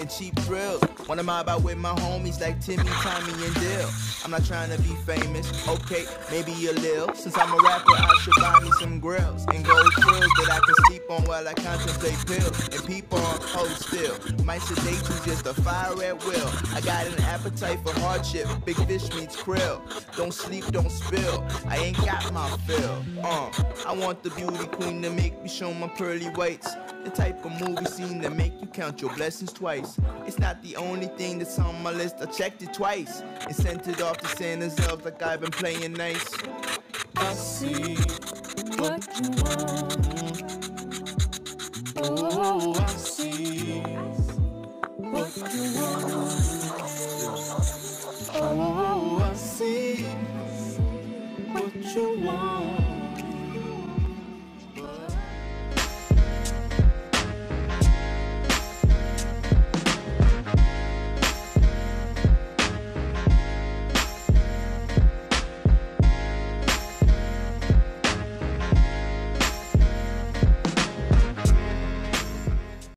and cheap thrills. Wanna mob out with my homies like Timmy, Tommy, and Dill. I'm not trying to be famous, okay, maybe a little. Since I'm a rapper, I should buy me some grills and gold frills that I can sleep on while I contemplate pills and peep on, hold still. Might sedate you just a fire at will. I got an appetite for hardship, big fish meets krill. Don't sleep, don't spill, I ain't got my fill. I want the beauty queen to make me show my pearly whites. The type of movie scene that make you count your blessings twice. It's not the only thing that's on my list, I checked it twice and sent it off to Santa's elves like I've been playing nice. I see what you want. Oh, I see